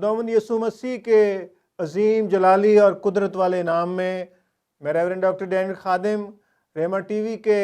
खुदावंद यीशु मसीह के अजीम जलाली और कुदरत वाले नाम में मैं रेवरेंड डॉक्टर डैनियल खादिम रेमा टीवी के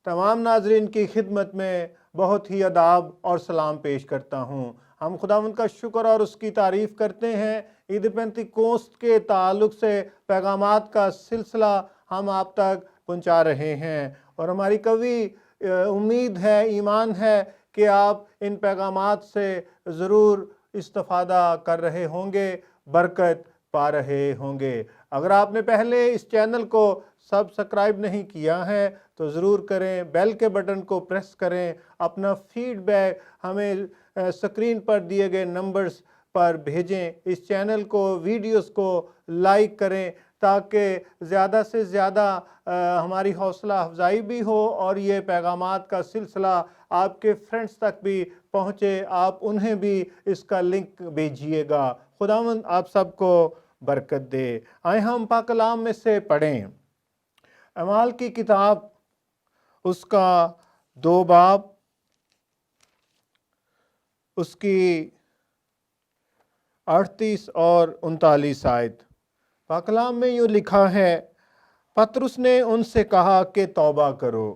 तमाम नाजरीन की खिदमत में बहुत ही अदाब और सलाम पेश करता हूँ। हम खुदावंद का शुक्र और उसकी तारीफ़ करते हैं। ईद पेंतिकोस्त के ताल्लुक़ से पैगामात का सिलसिला हम आप तक पहुँचा रहे हैं और हमारी कवी उम्मीद है, ईमान है कि आप इन पैगामात से ज़रूर इस्तिफ़ादा कर रहे होंगे, बरकत पा रहे होंगे। अगर आपने पहले इस चैनल को सब्सक्राइब नहीं किया है तो ज़रूर करें, बेल के बटन को प्रेस करें, अपना फीडबैक हमें स्क्रीन पर दिए गए नंबर्स पर भेजें। इस चैनल को, वीडियोस को लाइक करें ताकि ज़्यादा से ज़्यादा हमारी हौसला अफजाई भी हो और ये पैगामात का सिलसिला आपके फ्रेंड्स तक भी पहुँचे, आप उन्हें भी इसका लिंक भेजिएगा। खुदावंद आप सबको बरकत दे। आए हम पाक कलाम में से पढ़ें। अमाल की किताब उसका 2 बाब उसकी 38 और 39 आयत। पाक कलाम में यूँ लिखा है, पतरस ने उनसे कहा कि तौबा करो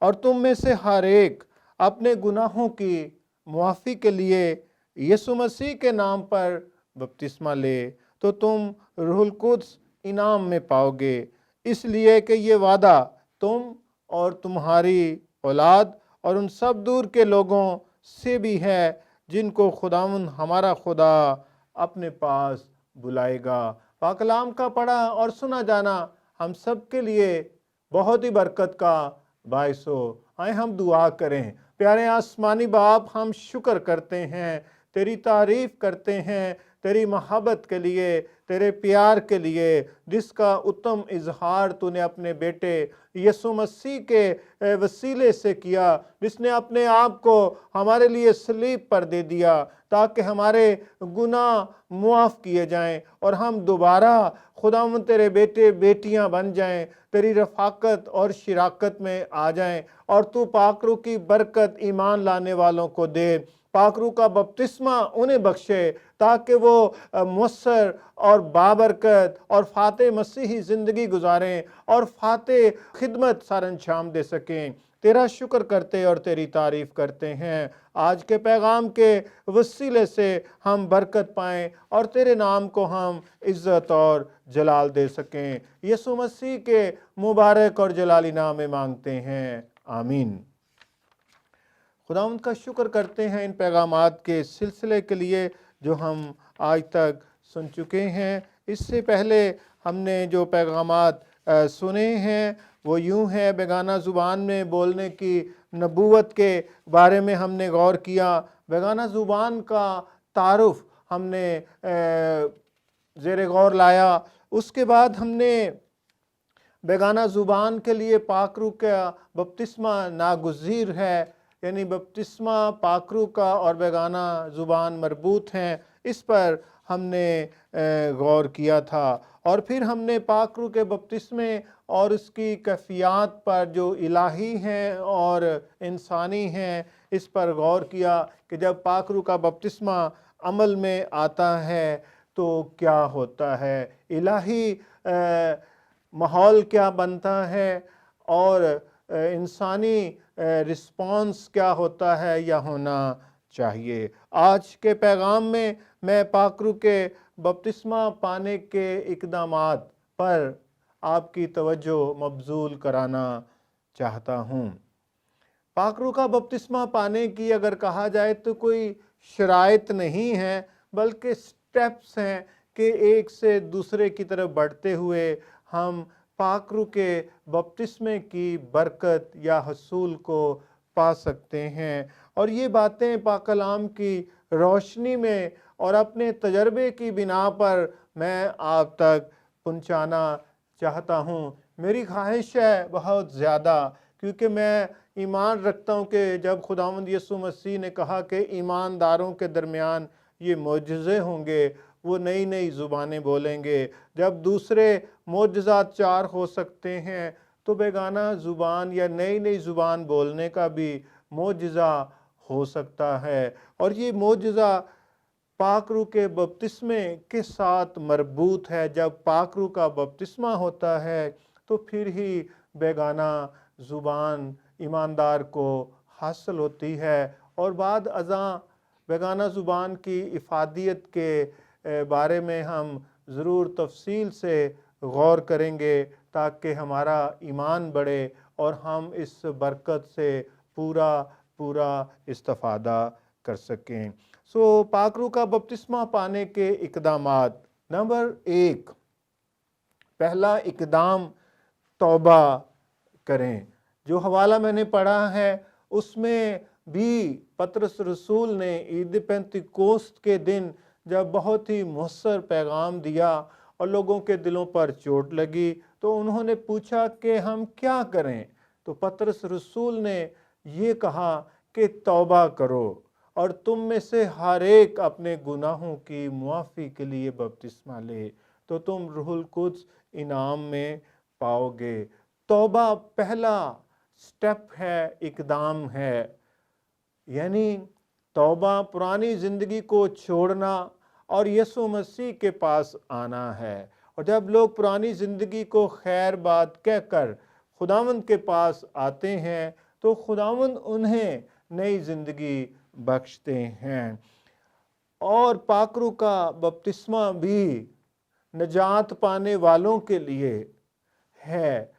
और तुम में से हर एक अपने गुनाहों की मुआफ़ी के लिए यीशु मसीह के नाम पर बपतिस्मा ले तो तुम रूहुल कुद्स इनाम में पाओगे, इसलिए कि ये वादा तुम और तुम्हारी औलाद और उन सब दूर के लोगों से भी है जिनको खुदावंद हमारा खुदा अपने पास बुलाएगा। पाक कलाम का पढ़ा और सुना जाना हम सब के लिए बहुत ही बरकत का बायस हो। आए हम दुआ करें। प्यारे आसमानी बाप, हम शुक्र करते हैं, तेरी तारीफ़ करते हैं तेरी मोहब्बत के लिए, तेरे प्यार के लिए जिसका उत्तम इजहार तूने अपने बेटे यीशु मसीह के वसीले से किया, जिसने अपने आप को हमारे लिए सलीब पर दे दिया ताकि हमारे गुनाह मुआफ़ किए जाएं और हम दोबारा खुदावंद तेरे बेटे बेटियां बन जाएं, तेरी रफ़ाकत और शिराकत में आ जाएं और तू पाकरू की बरकत ईमान लाने वालों को दे। पाकरू का बपतिस्मा उन्हें बख्शे ताकि वो मुयस्सर और बाबरकत और फ़ाते मसीही ज़िंदगी गुजारें और फ़ाते खिदमत सर अंजाम दे सकें। तेरा शुक्र करते और तेरी तारीफ़ करते हैं। आज के पैगाम के वसीले से हम बरकत पाएँ और तेरे नाम को हम इज़्ज़त और जलाल दे सकें। यीशु मसीह के मुबारक और जलाली नाम में मांगते हैं, आमीन। खुदावंद का शुक्र करते हैं इन पैगामात के सिलसिले के लिए जो हम आज तक सुन चुके हैं। इससे पहले हमने जो पैगामात सुने हैं वो यूँ है, बेगाना ज़ुबान में बोलने की नबूवत के बारे में हमने गौर किया। बेगाना ज़ुबान का तारुफ हमने ज़ेरे गौर लाया। उसके बाद हमने बेगाना ज़ुबान के लिए पाकरू का बपतिस्मा नागुज़ीर है, यानी बपतिस्मा पाकरू का और बेगाना ज़ुबान मरबूत हैं, इस पर हमने गौर किया था। और फिर हमने पाकरू के बपतिस्मे और उसकी कैफियत पर जो इलाही हैं और इंसानी हैं इस पर गौर किया कि जब पाकरू का बपतिस्मा अमल में आता है तो क्या होता है, इलाही माहौल क्या बनता है और इंसानी रिस्पॉन्स क्या होता है या होना चाहिए। आज के पैगाम में मैं पाकरू के बपतिस्मा पाने के इक़दामात पर आपकी तवज्जो मबजूल कराना चाहता हूँ। पाकरू का बपतिस्मा पाने की अगर कहा जाए तो कोई शराइत नहीं है, बल्कि स्टेप्स हैं कि एक से दूसरे की तरफ बढ़ते हुए हम पाकरू के बपतिस्मे की बरकत या हसूल को पा सकते हैं। और ये बातें पाक कलाम की रोशनी में और अपने तजर्बे की बिना पर मैं आप तक पहुँचाना चाहता हूँ। मेरी ख्वाहिश है बहुत ज़्यादा, क्योंकि मैं ईमान रखता हूँ कि जब खुदावंद यीशु मसीह ने कहा कि ईमानदारों के दरमियान ये मोजज़े होंगे, वो नई नई ज़ुबानें बोलेंगे। जब दूसरे मोजज़ात 4 हो सकते हैं तो बेगाना ज़ुबान या नई नई ज़ुबान बोलने का भी मोजज़ा हो सकता है। और ये मोजज़ा पाक रूह के बपतिस्मे के साथ मरबूत है। जब पाक रूह का बपतिस्मा होता है तो फिर ही बेगाना ज़ुबान ईमानदार को हासिल होती है। और बाद अज़ां बेगाना ज़ुबान की इफ़ादियत के बारे में हम ज़रूर तफसील से गौर करेंगे ताकि हमारा ईमान बढ़े और हम इस बरकत से पूरा इस्तिफ़ादा कर सकें। पाक रूह का बपतिस्मा पाने के इक़दामात। नंबर 1, पहला इक़दाम तौबा करें। जो हवाला मैंने पढ़ा है उसमें भी पतरस रसूल ने ईद पेंतिकोस्त के दिन जब बहुत ही मुहस्सर पैगाम दिया और लोगों के दिलों पर चोट लगी तो उन्होंने पूछा कि हम क्या करें। तो पतरस रसूल ने ये कहा कि तौबा करो और तुम में से हर एक अपने गुनाहों की मुआफ़ी के लिए बपतिस्मा ले तो तुम रूहुल कुद्स इनाम में पाओगे। तौबा पहला स्टेप है, इक़दाम है। यानी तौबा पुरानी ज़िंदगी को छोड़ना और यीशु मसीह के पास आना है। और जब लोग पुरानी ज़िंदगी को खैर बात कहकर खुदावंद के पास आते हैं तो खुदावंद उन्हें नई ज़िंदगी बख्शते हैं। और पाक रूह का बपतिस्मा भी नजात पाने वालों के लिए है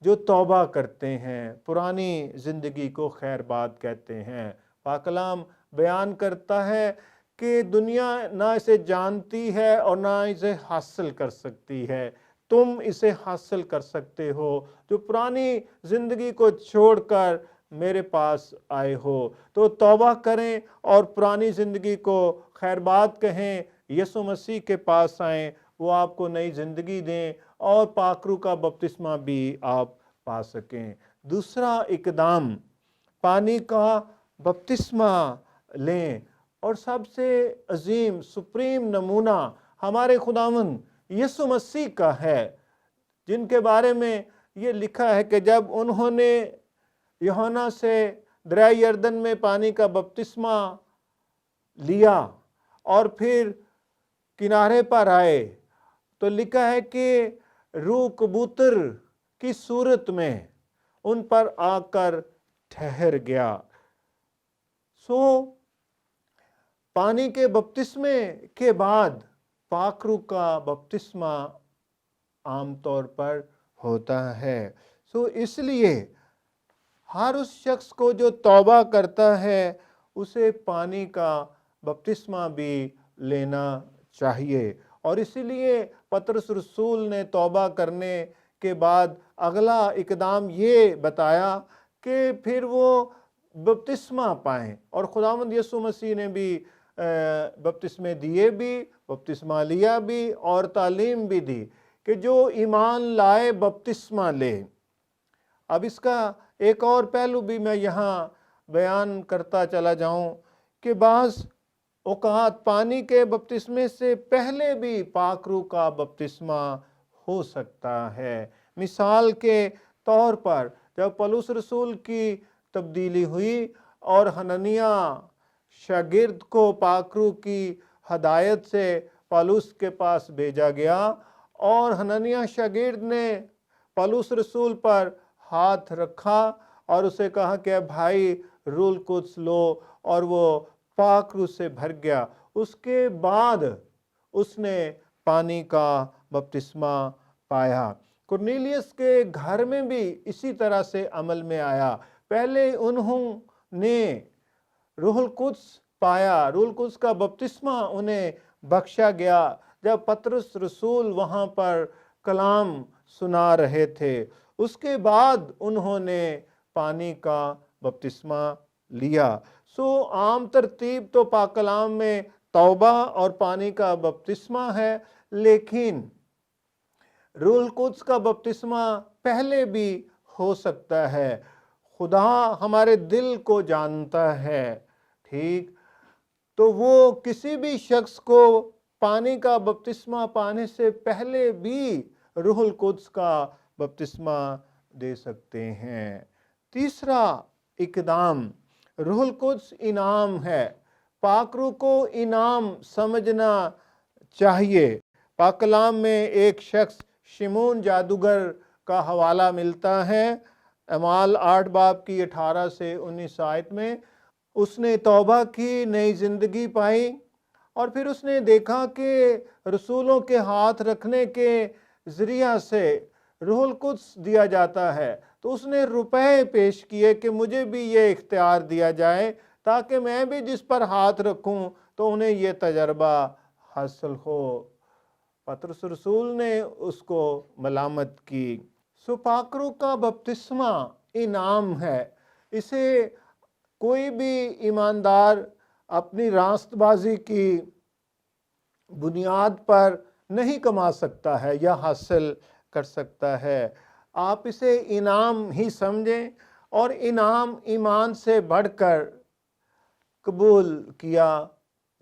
जो तौबा करते हैं, पुरानी ज़िंदगी को खैर बात कहते हैं। पाक कलाम बयान करता है कि दुनिया ना इसे जानती है और ना इसे हासिल कर सकती है। तुम इसे हासिल कर सकते हो जो पुरानी ज़िंदगी को छोड़कर मेरे पास आए हो। तो तौबा करें और पुरानी ज़िंदगी को खैरबात कहें, यीशु मसीह के पास आएँ, वो आपको नई ज़िंदगी दें और पाक रूह का बपतिस्मा भी आप पा सकें। दूसरा इक़दाम, पानी का बपतिस्मा लें। और सबसे अजीम सुप्रीम नमूना हमारे खुदावंद यीशु मसीह का है, जिनके बारे में ये लिखा है कि जब उन्होंने यूहन्ना से दरिया यरदन में पानी का बपतिस्मा लिया और फिर किनारे पर आए तो लिखा है कि रूह कबूतर की सूरत में उन पर आकर ठहर गया। पानी के बपतिस्मे के बाद पाक रूह का बपतिस्मा आमतौर पर होता है। इसलिए हर उस शख्स को जो तौबा करता है उसे पानी का बपतिस्मा भी लेना चाहिए। और इसीलिए पतरस रसूल ने तौबा करने के बाद अगला इक़दाम ये बताया कि फिर वो बपतिस्मा पाएँ। और खुदावंद यीशु मसीह ने भी बपतिस्मे दिए भी, बपतिस्मा लिया भी और तालीम भी दी कि जो ईमान लाए बपतिस्मा ले। अब इसका एक और पहलू भी मैं यहाँ बयान करता चला जाऊँ कि बाज़ औक़ात पानी के बपतिस्मे से पहले भी पाक रूह का बपतिस्मा हो सकता है। मिसाल के तौर पर जब पौलुस रसूल की तब्दीली हुई और हननिया शागिर्द को पाक रूह की हदायत से पौलुस के पास भेजा गया और हननिया शागिर्द ने पौलुस रसूल पर हाथ रखा और उसे कहा कि भाई रूह कुद्स लो, और वो पाक रूह से भर गया। उसके बाद उसने पानी का बपतिस्मा पाया। कुरनेलियस के घर में भी इसी तरह से अमल में आया। पहले उन्होंने रूहुल कुद्स पाया, रूहुल कुद्स का बपतिस्मा उन्हें बख्शा गया जब पतरस रसूल वहाँ पर कलाम सुना रहे थे। उसके बाद उन्होंने पानी का बपतिस्मा लिया। आम तरतीब तो पाक कलाम में तौबा और पानी का बपतिस्मा है, लेकिन रूहुल कुद्स का बपतिस्मा पहले भी हो सकता है। खुदा हमारे दिल को जानता है, ठीक, तो वो किसी भी शख्स को पानी का बपतिस्मा पाने से पहले भी रूहुल कुद्स का बपतिस्मा दे सकते हैं। तीसरा इक़दाम रूहुल कुद्स इनाम है। पाकरू को इनाम समझना चाहिए। पाक कलाम में एक शख्स शिमोन जादूगर का हवाला मिलता है। अमाल 8 बाब की 18 से 19 आयत में उसने तौबा की, नई ज़िंदगी पाई और फिर उसने देखा कि रसूलों के हाथ रखने के ज़रिया से रूहुल कुद्स दिया जाता है, तो उसने रुपए पेश किए कि मुझे भी ये इख्तियार दिया जाए ताकि मैं भी जिस पर हाथ रखूं तो उन्हें ये तजर्बा हासिल हो। पतरस रसूल ने उसको मलामत की। सो पाकरू का बपतिस्मा इनाम है। इसे कोई भी ईमानदार अपनी रास्तबाजी की बुनियाद पर नहीं कमा सकता है या हासिल कर सकता है। आप इसे इनाम ही समझें और इनाम ईमान से बढ़कर कबूल किया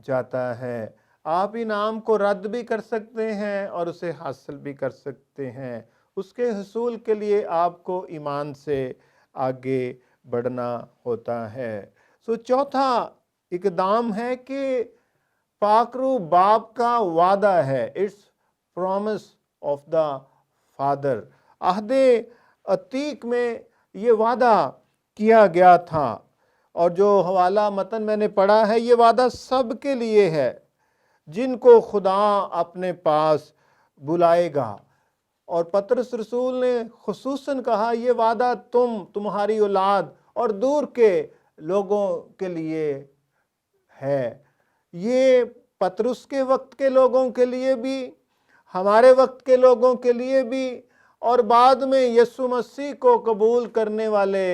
जाता है। आप इनाम को रद्द भी कर सकते हैं और उसे हासिल भी कर सकते हैं। उसके हसूल के लिए आपको ईमान से आगे बढ़ना होता है। सो चौथा इकदाम है कि पाकरू बाप का वादा है। It's promise of the father. अहदे अतीक में ये वादा किया गया था और जो हवाला मतन मैंने पढ़ा है, ये वादा सब के लिए है जिनको खुदा अपने पास बुलाएगा। और पतरस रसूल ने खुसूसन कहा, ये वादा तुम्हारी औलाद और दूर के लोगों के लिए है। ये पतरस के वक्त के लोगों के लिए भी, हमारे वक्त के लोगों के लिए भी और बाद में यीशु मसीह को कबूल करने वाले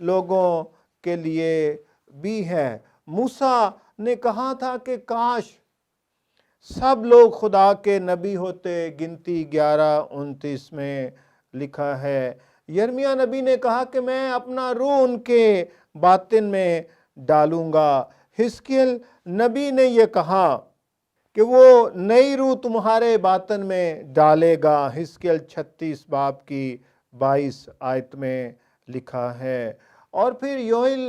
लोगों के लिए भी है। मूसा ने कहा था कि काश सब लोग खुदा के नबी होते। गिनती 11:29 में लिखा है। यिर्मयाह नबी ने कहा कि मैं अपना रूह उनके बातिन में डालूंगा। हिजकिय्याह नबी ने यह कहा कि वो नई रूह तुम्हारे बातन में डालेगा। हिजकिय्याह 36 बाब की 22 आयत में लिखा है। और फिर योएल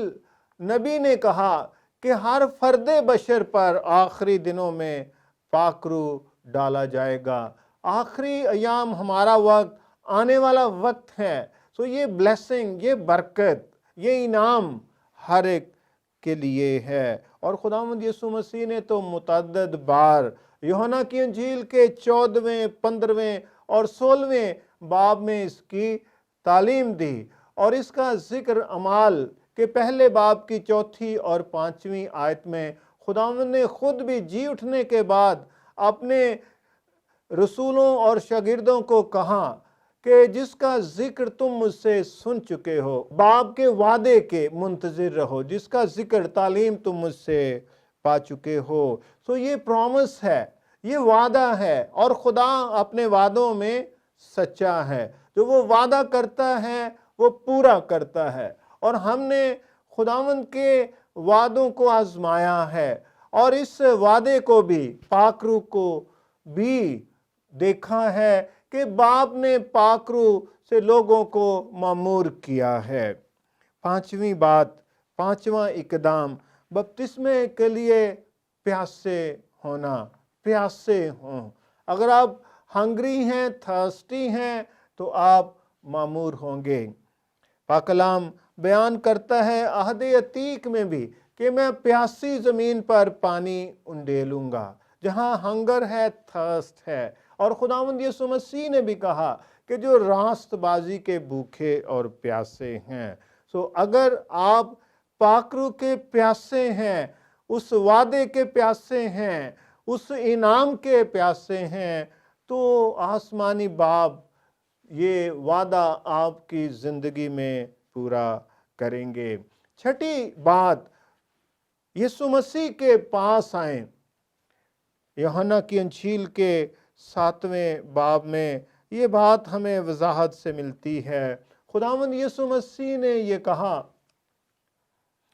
नबी ने कहा कि हर फर्दे बशर पर आखिरी दिनों में पाकरू डाला जाएगा। आखिरी अयाम हमारा वक्त, आने वाला वक्त है। सो ये ब्लेसिंग, ये बरकत, ये इनाम हर एक के लिए है। और खुदावंद यीशु मसीह ने तो मुतअद्दिद बार यूहन्ना की इंजील के 14वें, 15वें और 16वें बाब में इसकी तालीम दी और इसका जिक्र अमाल के पहले बाब की 4 और 5वीं आयत में खुदावंद ने खुद भी जी उठने के बाद अपने रसूलों और शागिर्दों को कहा कि जिसका जिक्र तुम मुझसे सुन चुके हो, बाप के वादे के मुंतजिर रहो, जिसका जिक्र तालीम तुम मुझसे पा चुके हो। सो ये प्रॉमिस है, ये वादा है और खुदा अपने वादों में सच्चा है। जो वो वादा करता है वो पूरा करता है और हमने खुदावंद के वादों को आजमाया है और इस वादे को भी, पाकरू को भी देखा है कि बाप ने पाकरू से लोगों को मामूर किया है। 5वीं बात, 5वां इकदाम, बपतिस्मे के लिए प्यासे होना। प्यासे हों। अगर आप हंग्री हैं, थर्स्टी हैं, तो आप मामूर होंगे। पाक कलाम बयान करता है अहदे अतीक में भी कि मैं प्यासी ज़मीन पर पानी उंडेलूंगा। जहाँ हंगर है, थर्स्ट है। और खुदावंद यीशु मसीह ने भी कहा कि जो रास्तबाजी के भूखे और प्यासे हैं। सो अगर आप पाकरू के प्यासे हैं, उस वादे के प्यासे हैं, उस इनाम के प्यासे हैं, तो आसमानी बाप ये वादा आपकी ज़िंदगी में पूरा करेंगे। छठी बात, यीशु मसीह के पास आएं। यूहन्ना की इंजील के 7वें बाब में ये बात हमें वजाहत से मिलती है। खुदावंद यीशु मसीह ने ये कहा,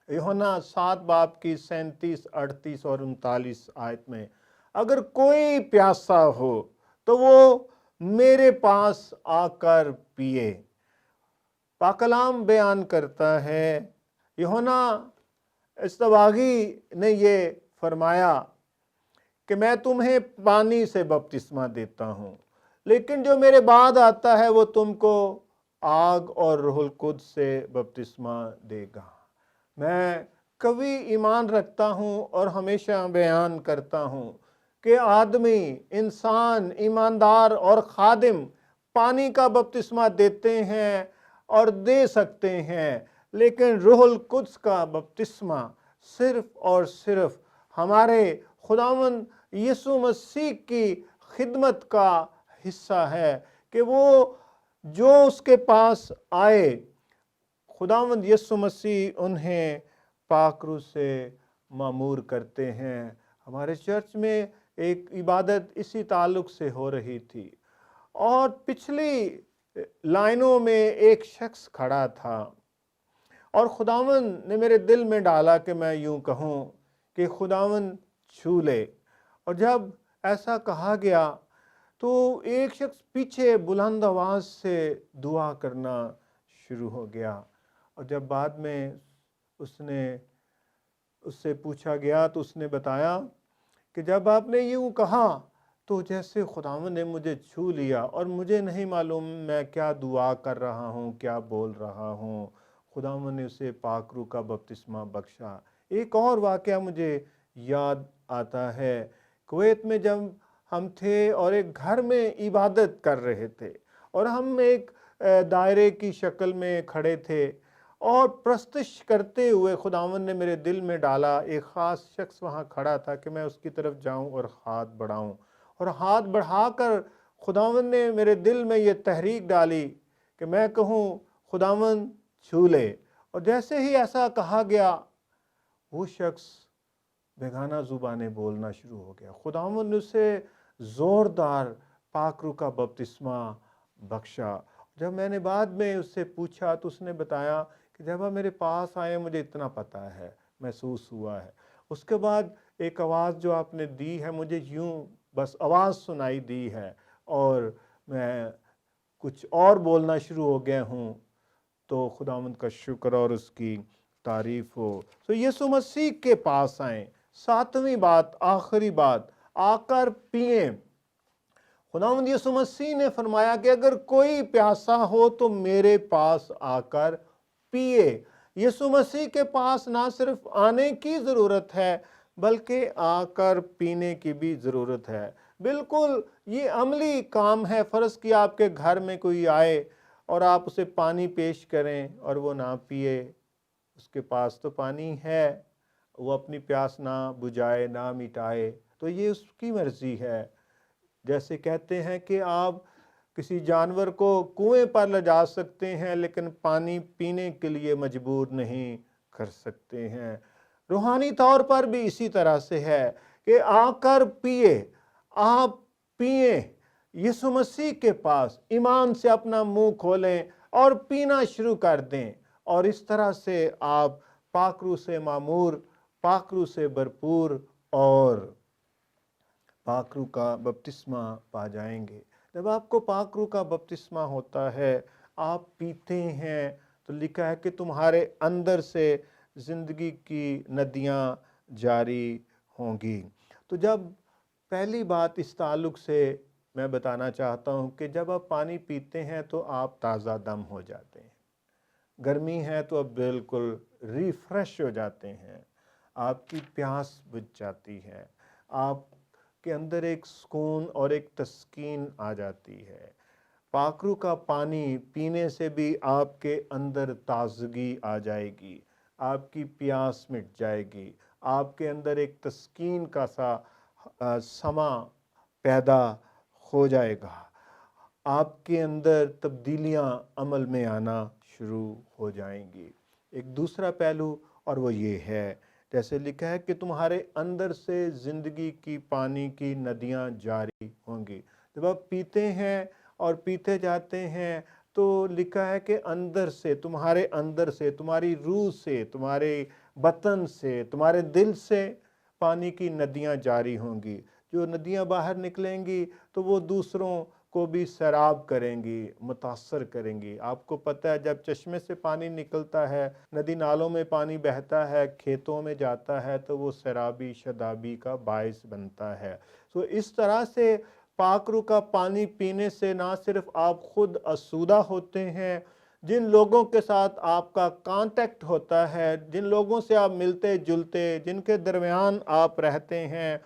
यूहन्ना 7 बाब की 37, 38 और 39 आयत में, अगर कोई प्यासा हो तो वो मेरे पास आकर पिए। पाक कलाम बयान करता है, यूहन्ना इस्तबागी ने ये फरमाया कि मैं तुम्हें पानी से बपतिस्मा देता हूँ, लेकिन जो मेरे बाद आता है वो तुमको आग और रूहुल कुद्स से बपतिस्मा देगा। मैं कभी ईमान रखता हूँ और हमेशा बयान करता हूँ कि आदमी, इंसान, ईमानदार और खादिम पानी का बपतिस्मा देते हैं और दे सकते हैं, लेकिन रूहुल कुद्स का बपतिस्मा सिर्फ और सिर्फ हमारे खुदावंद यीशु मसीह की खिदमत का हिस्सा है कि वो जो उसके पास आए, खुदावंद यीशु मसीह उन्हें पाक रूह से मामूर करते हैं। हमारे चर्च में एक इबादत इसी ताल्लुक से हो रही थी और पिछली लाइनों में एक शख्स खड़ा था और खुदावंद ने मेरे दिल में डाला कि मैं यूं कहूं कि खुदावंद छू ले। और जब ऐसा कहा गया तो एक शख्स पीछे बुलंद आवाज से दुआ करना शुरू हो गया। और जब बाद में उससे पूछा गया तो उसने बताया कि जब आपने यूं कहा तो जैसे खुदावंद ने मुझे छू लिया और मुझे नहीं मालूम मैं क्या दुआ कर रहा हूँ, क्या बोल रहा हूँ। खुदावंद ने उसे पाक रूह का बपतिस्मा बख्शा। एक और वाक़या मुझे याद आता है, कुवैत में जब हम थे और एक घर में इबादत कर रहे थे और हम एक दायरे की शक्ल में खड़े थे और प्रस्तुश करते हुए खुदावंद ने मेरे दिल में डाला, एक ख़ास शख्स वहाँ खड़ा था कि मैं उसकी तरफ जाऊं और हाथ बढ़ाऊं। और हाथ बढ़ाकर खुदावंद ने मेरे दिल में ये तहरीक डाली कि मैं कहूँ खुदावंद छू ले। और जैसे ही ऐसा कहा गया वो शख्स बेगाना ज़ुबानें बोलना शुरू हो गया। खुदावंद ने उसे ज़ोरदार पाक रूह का बपतिस्मा बख्शा। जब मैंने बाद में उससे पूछा तो उसने बताया कि जब आप मेरे पास आए मुझे इतना पता है, महसूस हुआ है। उसके बाद एक आवाज़ जो आपने दी है, मुझे यूं बस आवाज़ सुनाई दी है और मैं कुछ और बोलना शुरू हो गया हूँ। तो खुदावंद का शुक्र और उसकी तारीफ हो। तो यीशु मसीह के पास आएं। सातवीं बात, आखिरी बात, आकर पिए। खुदावंद यीशु मसीह ने फरमाया कि अगर कोई प्यासा हो तो मेरे पास आकर पिए। यीशु मसीह के पास ना सिर्फ आने की ज़रूरत है बल्कि आकर पीने की भी ज़रूरत है। बिल्कुल ये अमली काम है। फ़र्ज़ कि आपके घर में कोई आए और आप उसे पानी पेश करें और वो ना पिए। उसके पास तो पानी है, वो अपनी प्यास ना बुझाए, ना मिटाए, तो ये उसकी मर्ज़ी है। जैसे कहते हैं कि आप किसी जानवर को कुएं पर ले जा सकते हैं लेकिन पानी पीने के लिए मजबूर नहीं कर सकते हैं। रूहानी तौर पर भी इसी तरह से है कि आकर पिए, आप पिए। यीशु मसीह के पास ईमान से अपना मुंह खोलें और पीना शुरू कर दें और इस तरह से आप पाक रूह से मामूर, पाक रूह से भरपूर और पाक रूह का बपतिस्मा पा जाएंगे। जब आपको पाक रूह का बपतिस्मा होता है, आप पीते हैं, तो लिखा है कि तुम्हारे अंदर से ज़िंदगी की नदियाँ जारी होंगी। तो जब पहली बात इस ताल्लुक़ से मैं बताना चाहता हूँ कि जब आप पानी पीते हैं तो आप ताज़ा दम हो जाते हैं। गर्मी है तो आप बिल्कुल रिफ़्रेश हो जाते हैं, आपकी प्यास बुझ जाती है, आपके अंदर एक सुकून और एक तस्कीन आ जाती है। पाक रूह का पानी पीने से भी आपके अंदर ताज़गी आ जाएगी, आपकी प्यास मिट जाएगी, आपके अंदर एक तस्कीन का सा समा पैदा हो जाएगा, आपके अंदर तब्दीलियां अमल में आना शुरू हो जाएंगी। एक दूसरा पहलू और वो ये है, जैसे लिखा है कि तुम्हारे अंदर से ज़िंदगी की पानी की नदियां जारी होंगी। जब आप पीते हैं और पीते जाते हैं तो लिखा है कि अंदर से, तुम्हारे अंदर से, तुम्हारी रूह से, तुम्हारे बतन से, तुम्हारे दिल से पानी की नदियां जारी होंगी। जो नदियां बाहर निकलेंगी तो वो दूसरों کو بھی سیراب کریں گی، متاثر کریں گی۔ آپ کو پتہ ہے جب چشمے سے پانی نکلتا ہے، ندی نالوں میں پانی بہتا ہے، کھیتوں میں جاتا ہے تو وہ سیرابی شدابی کا باعث بنتا ہے۔ اس طرح سے پاک روح کا پانی پینے سے نہ صرف آپ خود آسودہ ہوتے ہیں، جن لوگوں کے ساتھ آپ کا کانٹیکٹ ہوتا ہے، جن لوگوں سے آپ ملتے جلتے، جن کے درمیان آپ رہتے ہیں،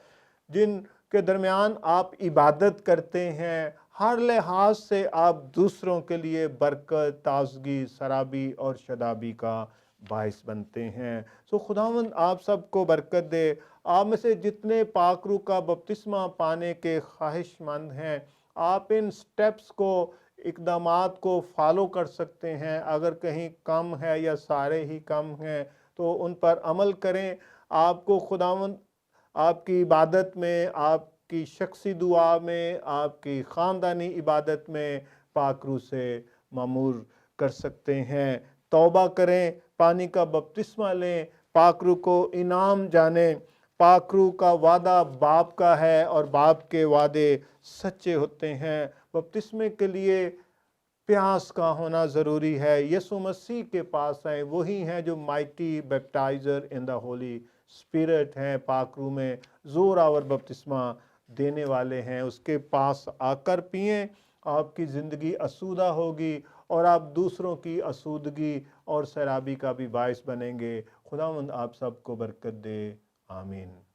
جن کے درمیان آپ عبادت کرتے ہیں، ہر لحاظ سے آپ دوسروں کے لیے برکت، تازگی، سرابی اور شدابی کا باعث بنتے ہیں۔ خداوند آپ سب کو برکت دے۔ آپ میں سے جتنے پاک روح کا بپتسمہ پانے کے خواہش مند ہیں، آپ ان سٹیپس کو، اقدامات کو فالو کر سکتے ہیں۔ اگر کہیں کم ہے یا سارے ہی کم ہیں تو ان پر عمل کریں۔ آپ کو خداوند آپ کی عبادت میں، آپ کی شخصی دعا میں، آپ کی خاندانی عبادت میں پاک روح سے معمور کر سکتے ہیں۔ توبہ کریں، پانی کا بپتسمہ لیں، پاک روح کو انعام جانیں۔ پاک روح کا وعدہ باپ کا ہے اور باپ کے وعدے سچے ہوتے ہیں۔ بپتسمے کے لیے پیاس کا ہونا ضروری ہے۔ یسوع مسیح کے پاس آئیں، وہی ہیں جو مائٹی بیپٹائزر ان دا ہولی اسپرٹ ہیں، پاک روح میں زور آور بپتسمہ دینے والے ہیں۔ اس کے پاس آ کر پئیں، آپ کی زندگی آسودہ ہوگی اور آپ دوسروں کی آسودگی اور سیرابی کا بھی باعث بنیں گے۔ خداوند آپ سب کو برکت دے، آمین۔